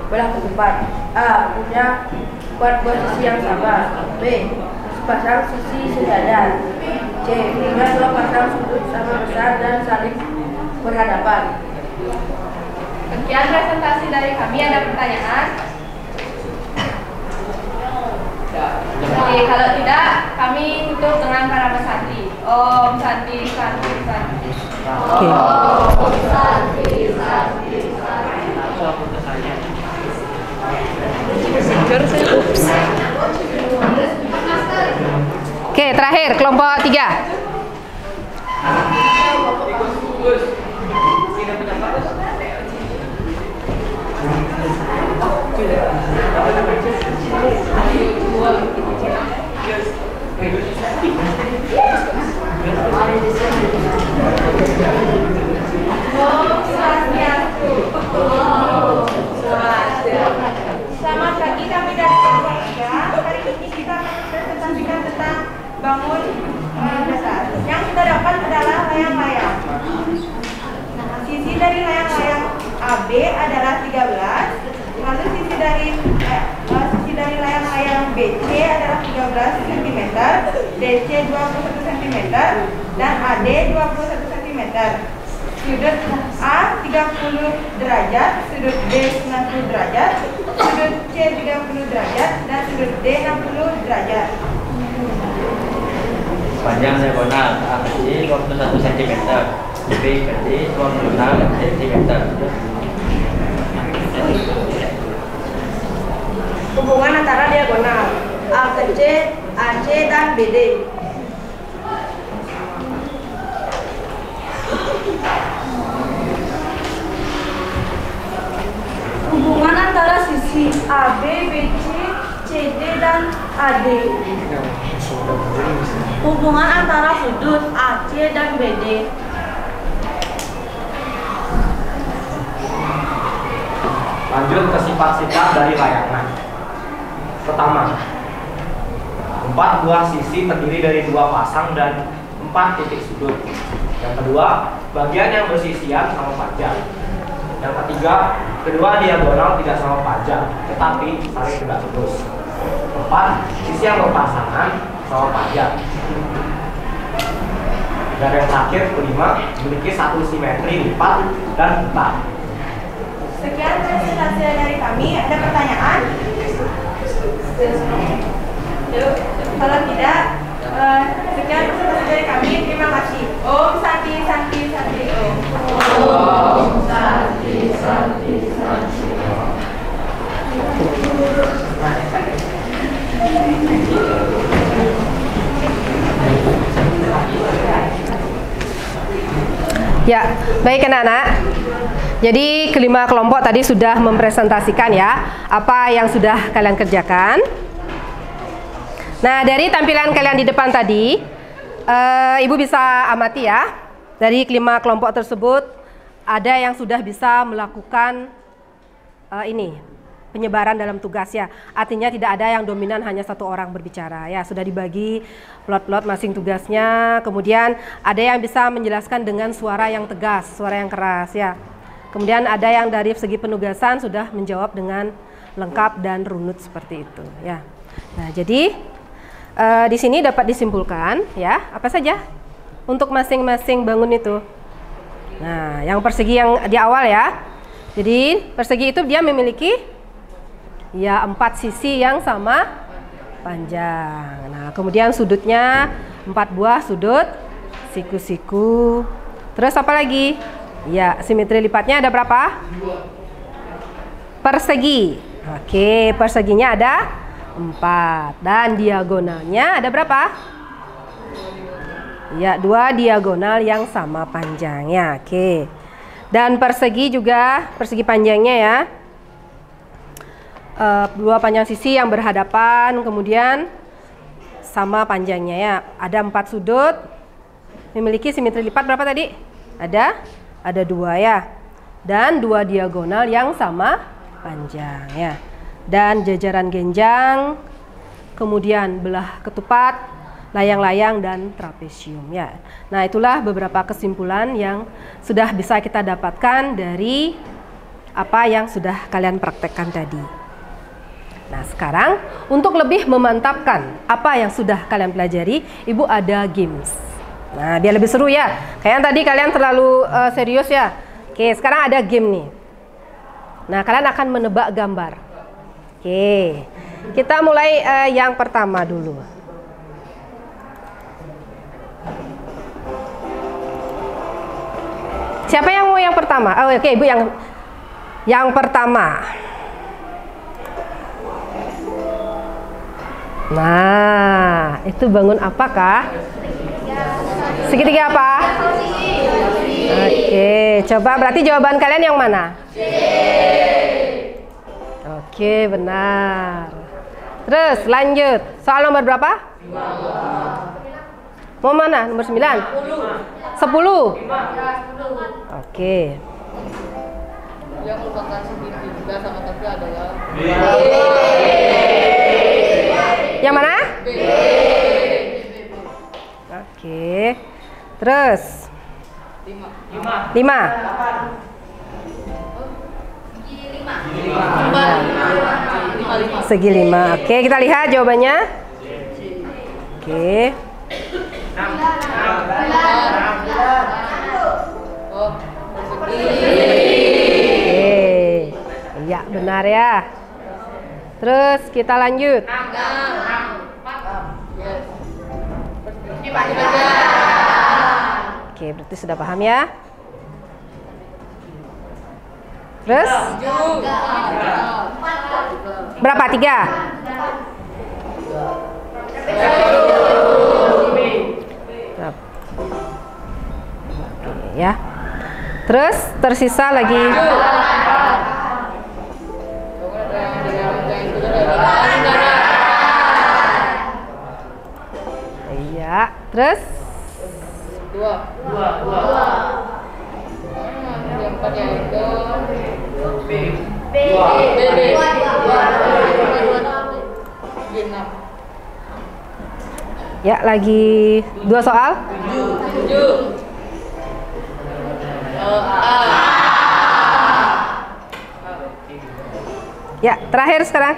belah ketupat. A. Punya 4 buah sisi yang sama. B. Sepasang sisi sejajar. C. Punya 2 pasang sudut sama besar dan saling berhadapan. Sekian presentasi dari kami. Ada pertanyaan? Oke, kalau tidak, kami tutup dengan para pesanti. Om Santi Santi Santi. Oke. Om Santi Santi Santi. Oke, terakhir kelompok 3. Selamat pagi, kami dari kelompok 3. Hari ini kita mempresentasikan tentang bangun dasar. Yang kita dapat adalah layang-layang. Sisi dari layang-layang AB adalah 13. Lalu sisi dari layang-layang BC adalah 13 cm, DC 21 cm, dan AD 21 cm. Sudut A 30 derajat, sudut B 90 derajat, sudut C 30 derajat, dan sudut D 60 derajat. Panjang diagonal A ke C 21 cm, B ke D 26 cm. Hubungan antara diagonal A ke C, AC, dan BD. Hubungan antara sisi AB, BC, CD, dan AD. Hubungan antara sudut AC dan BD. Lanjut ke sifat-sifat dari layangan. Pertama, 4 buah sisi terdiri dari 2 pasang dan 4 titik sudut. Yang kedua, bagian yang bersisian sama panjang. Yang ketiga, kedua diagonal tidak sama panjang, tetapi saling tegak lurus. 4, sisi yang berpasangan sama panjang. Dan yang terakhir, kelima, memiliki satu simetri lipat dan bulat. Sekian presentasi dari kami. Ada pertanyaan? Kalau tidak, sekian presentasi dari kami. Terima kasih. Om Santi Santi Santi Om. Om Santi Santi Santi. Ya, baik anak-anak. Jadi kelima kelompok tadi sudah mempresentasikan ya apa yang sudah kalian kerjakan. Nah, dari tampilan kalian di depan tadi, Ibu bisa amati ya. Dari kelima kelompok tersebut ada yang sudah bisa melakukan penyebaran dalam tugas ya. Artinya tidak ada yang dominan hanya satu orang berbicara ya. Sudah dibagi plot-plot masing tugasnya. Kemudian ada yang bisa menjelaskan dengan suara yang tegas, suara yang keras ya. Kemudian ada yang dari segi penugasan sudah menjawab dengan lengkap dan runut seperti itu ya. Nah, jadi di sini dapat disimpulkan ya, apa saja untuk masing-masing bangun itu. Nah, yang persegi yang di awal ya. Jadi persegi itu dia memiliki ya 4 sisi yang sama panjang. Nah, kemudian sudutnya 4 buah sudut siku-siku. Terus apa lagi? Ya, simetri lipatnya ada berapa? Persegi. Oke, perseginya ada 4 dan diagonalnya ada berapa? Ya, 2 diagonal yang sama panjangnya. Oke. Dan persegi juga, persegi panjangnya ya. 2 panjang sisi yang berhadapan, kemudian sama panjangnya ya. Ada 4 sudut. Memiliki simetri lipat berapa tadi? Ada 2 ya. Dan 2 diagonal yang sama panjang ya. Dan jajaran genjang, kemudian belah ketupat, layang-layang dan trapesium ya. Nah, itulah beberapa kesimpulan yang sudah bisa kita dapatkan dari apa yang sudah kalian praktekkan tadi. Nah, sekarang untuk lebih memantapkan apa yang sudah kalian pelajari, Ibu ada games. Nah, biar lebih seru ya. Kayaknya tadi kalian terlalu serius ya. Oke, sekarang ada game nih. Nah, kalian akan menebak gambar. Oke, kita mulai yang pertama dulu. Siapa yang mau yang pertama? Oh, oke, Ibu yang pertama. Nah, itu bangun apakah? Segitiga apa? Oke, coba berarti jawaban kalian yang mana? Oke, benar. Terus lanjut. Soal nomor berapa? Mau mana? Nomor 9? 10? Oke. Yang merupakan segitiga sama tapi adalah yang mana? Oke. Terus 5. Segi 5. Oke, kita lihat jawabannya. Oke. Iya, benar ya. Terus kita lanjut. Oke, berarti sudah paham ya. Terus? Berapa? 3? Oke ya. Terus tersisa lagi. Iya, terus? 2. Yang 4 yaitu B. Ya, lagi 2 soal. 7. Ya, terakhir sekarang.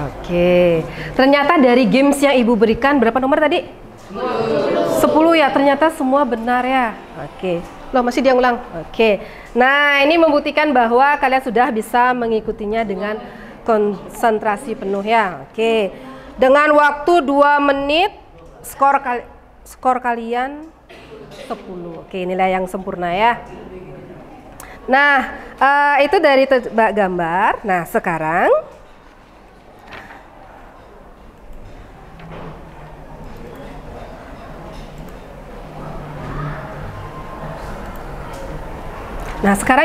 Oke. Ternyata dari games yang Ibu berikan berapa nomor tadi? 10 ya, ternyata semua benar ya. Oke. Loh, masih dia ngulang. Oke. Nah, ini membuktikan bahwa kalian sudah bisa mengikutinya dengan konsentrasi penuh ya. Oke. Dengan waktu 2 menit, skor kalian 10. Oke, nilai yang sempurna ya. Nah, itu dari tebak gambar. Nah, sekarang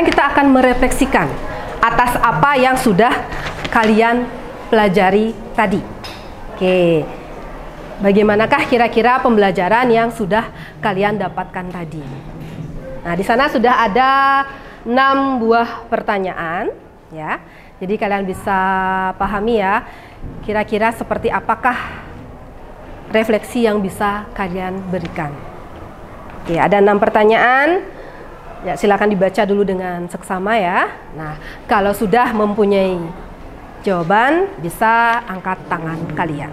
kita akan merefleksikan atas apa yang sudah kalian pelajari tadi. Oke. Bagaimanakah kira-kira pembelajaran yang sudah kalian dapatkan tadi? Nah, di sana sudah ada 6 buah pertanyaan ya. Jadi kalian bisa pahami ya, kira-kira seperti apakah refleksi yang bisa kalian berikan. Oke, ada 6 pertanyaan. Ya, silakan dibaca dulu dengan seksama ya. Nah, kalau sudah mempunyai jawaban, bisa angkat tangan kalian.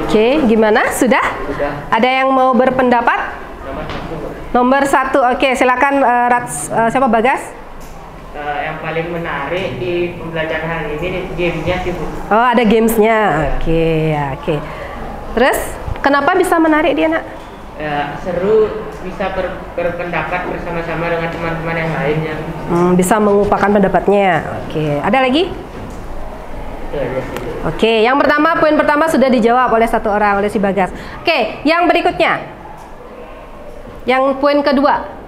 Oke, gimana? Sudah? Ada yang mau berpendapat? Nomor 1, oke, silakan siapa Bagas? Yang paling menarik di pembelajaran hari ini gamenya sih Bu. Oh, ada gamesnya. Oke, ya, oke. Terus, kenapa bisa menarik dia, Nak? Seru, bisa berpendapat bersama-sama dengan teman-teman yang lainnya. Bisa mengungkapkan pendapatnya. Oke, ada lagi? Oke, yang pertama, poin pertama sudah dijawab oleh satu orang, oleh si Bagas. Oke, yang berikutnya. Yang poin kedua.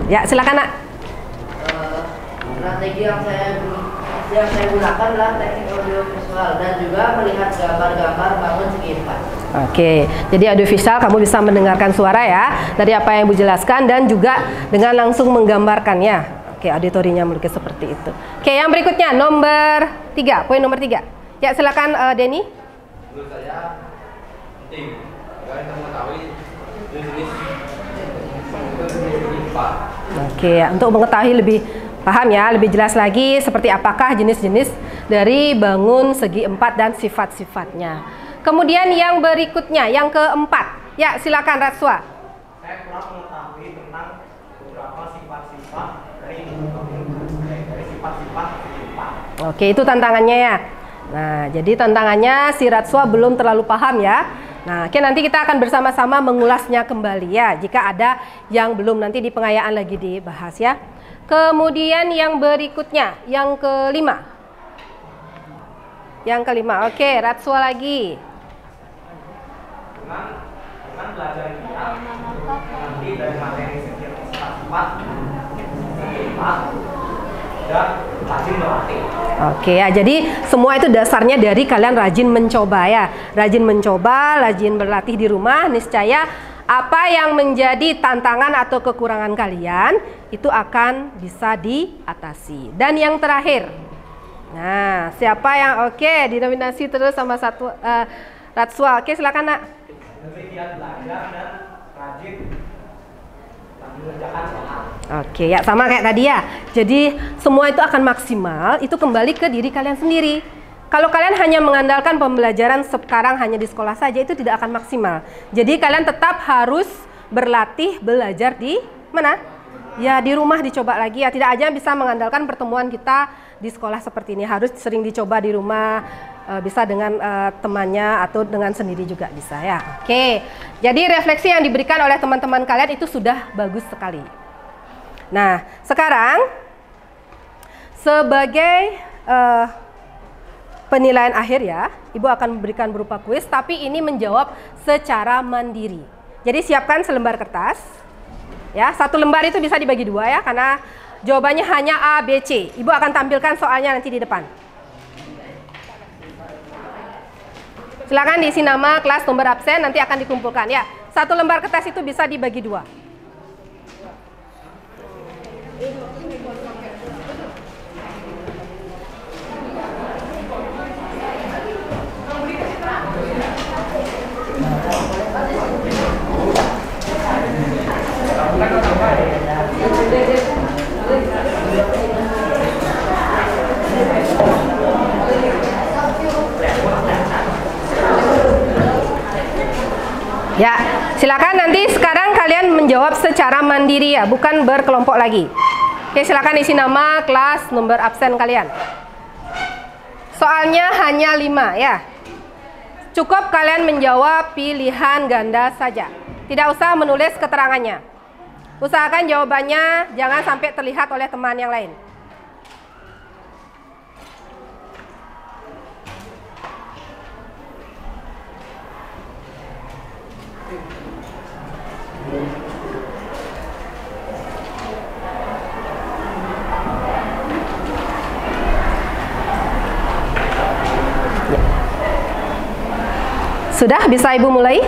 Ya, silakan Nak. Strategi yang saya gunakan adalah teknik audiovisual dan juga melihat gambar-gambar bangun segi 4. Oke, jadi audiovisual kamu bisa mendengarkan suara ya dari apa yang Ibu jelaskan dan juga dengan langsung menggambarkannya. Oke, auditorinya melukis seperti itu. Oke, yang berikutnya nomor 3, poin nomor 3. Ya, silakan Denny. Menurut saya penting agar kita mengetahui jenis Oke, ya, untuk mengetahui lebih paham ya, lebih jelas lagi seperti apakah jenis-jenis dari bangun segi 4 dan sifat-sifatnya. Kemudian yang berikutnya, yang keempat. Ya, silakan Ratswa. Saya kurang mengetahui tentang beberapa sifat-sifat dari sifat-sifat segi 4. Oke, itu tantangannya ya. Nah, jadi tantangannya si Ratswa belum terlalu paham ya. Nah, oke, nanti kita akan bersama-sama mengulasnya kembali ya. Jika ada yang belum, nanti di pengayaan lagi dibahas ya. Kemudian yang berikutnya, yang kelima. Yang kelima, oke, Ratswa lagi. Dengan belajar dia nanti dari materi sifat-sifat segi 4 dan rajin berlatih. Oke ya, jadi semua itu dasarnya dari kalian rajin mencoba ya. Rajin mencoba, rajin berlatih di rumah, niscaya apa yang menjadi tantangan atau kekurangan kalian itu akan bisa diatasi. Dan yang terakhir, nah siapa yang oke dinominasi terus sama satu Ratswa. Oke, silakan Nak. Demikian belajar dan rajin mengerjakan sholat. Oke ya, sama kayak tadi ya. Jadi semua itu akan maksimal, itu kembali ke diri kalian sendiri. Kalau kalian hanya mengandalkan pembelajaran sekarang hanya di sekolah saja, itu tidak akan maksimal. Jadi kalian tetap harus berlatih, belajar di mana? Ya di rumah dicoba lagi ya. Tidak aja bisa mengandalkan pertemuan kita di sekolah seperti ini. Harus sering dicoba di rumah, bisa dengan temannya atau dengan sendiri juga bisa ya. Oke, jadi refleksi yang diberikan oleh teman-teman kalian itu sudah bagus sekali. Nah, sekarang sebagai penilaian akhir ya, Ibu akan memberikan berupa kuis, tapi ini menjawab secara mandiri. Jadi siapkan selembar kertas. Ya, satu lembar itu bisa dibagi 2 ya, karena jawabannya hanya A, B, C. Ibu akan tampilkan soalnya nanti di depan. Silakan diisi nama, kelas, nomor absen, nanti akan dikumpulkan ya. Satu lembar kertas itu bisa dibagi 2. Ya, silakan nanti sekarang kalian menjawab secara mandiri ya, bukan berkelompok lagi. Oke, silakan isi nama, kelas, nomor absen kalian. Soalnya hanya 5 ya. Cukup kalian menjawab pilihan ganda saja. Tidak usah menulis keterangannya. Usahakan jawabannya jangan sampai terlihat oleh teman yang lain. Sudah? Bisa Ibu mulai?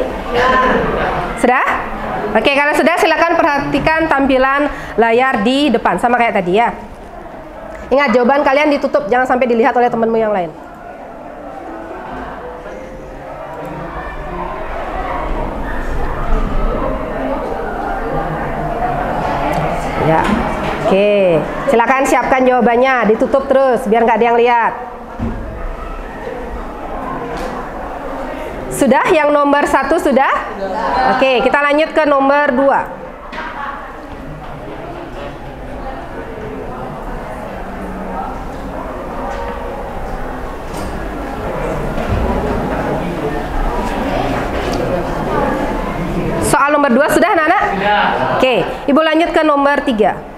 Sudah? Oke, kalau sudah silakan perhatikan tampilan layar di depan. Sama kayak tadi ya. Ingat, jawaban kalian ditutup. Jangan sampai dilihat oleh temanmu yang lain. Ya. Oke, silakan siapkan jawabannya. Ditutup terus, biar nggak ada yang lihat. Sudah? Yang nomor 1 sudah? Oke, kita lanjut ke nomor 2. Soal nomor 2 sudah, anak-anak? Sudah. Oke, Ibu lanjut ke nomor 3.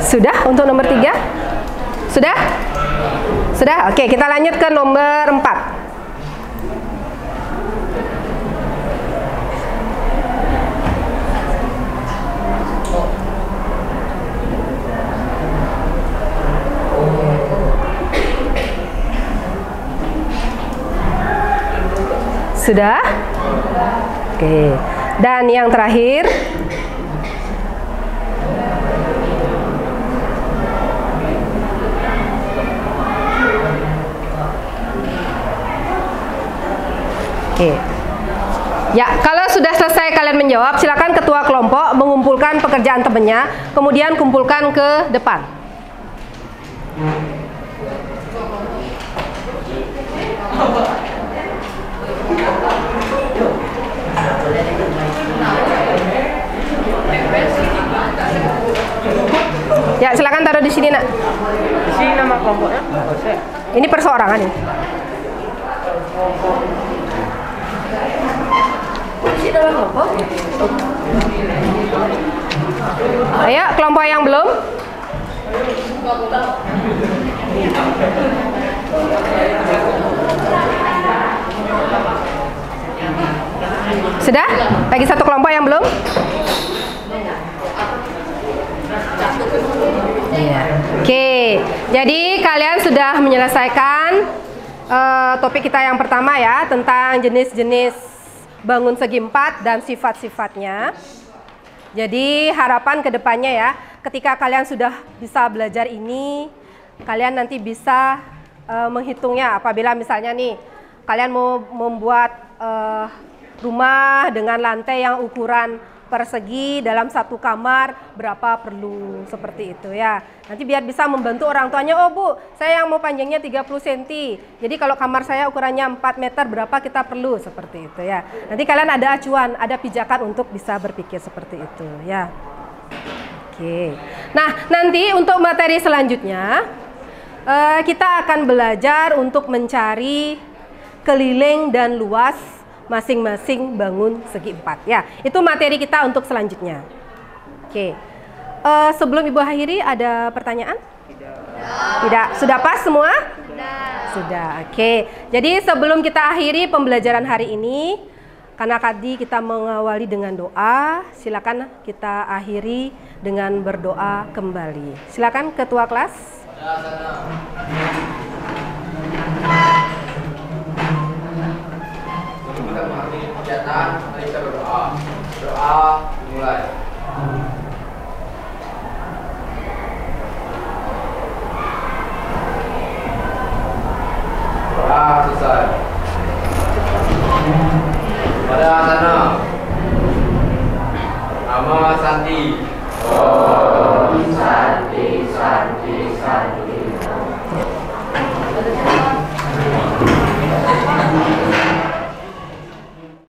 Sudah untuk nomor 3? Sudah? Sudah? Oke, kita lanjut ke nomor 4. Sudah? Oke. Dan yang terakhir, oke. Ya, kalau sudah selesai kalian menjawab, silakan ketua kelompok mengumpulkan pekerjaan temannya, kemudian kumpulkan ke depan. Ya, silakan taruh di sini, Nak. Di sini nama kelompoknya. Ini perseorangan ini. Ayo, kelompok yang belum. Sudah? Lagi satu kelompok yang belum? Iya. Oke, jadi kalian sudah menyelesaikan topik kita yang pertama ya, tentang jenis-jenis bangun segi 4 dan sifat-sifatnya. Jadi harapan kedepannya ya, ketika kalian sudah bisa belajar ini, kalian nanti bisa menghitungnya. Apabila misalnya nih, kalian mau membuat rumah dengan lantai yang ukuran persegi dalam satu kamar, berapa perlu, seperti itu ya. Nanti biar bisa membantu orang tuanya, oh Bu, saya yang mau panjangnya 30 cm. Jadi kalau kamar saya ukurannya 4 meter, berapa kita perlu, seperti itu ya. Nanti kalian ada acuan, ada pijakan untuk bisa berpikir seperti itu ya. Oke. Nah, nanti untuk materi selanjutnya, kita akan belajar untuk mencari keliling dan luas masing-masing bangun segi 4 ya. Itu materi kita untuk selanjutnya. Oke. Sebelum Ibu akhiri, ada pertanyaan? Tidak. Sudah pas semua? Sudah. Oke. Jadi sebelum kita akhiri pembelajaran hari ini, karena tadi kita mengawali dengan doa, silakan kita akhiri dengan berdoa kembali. Silakan ketua kelas. Kita mengambil kegiatan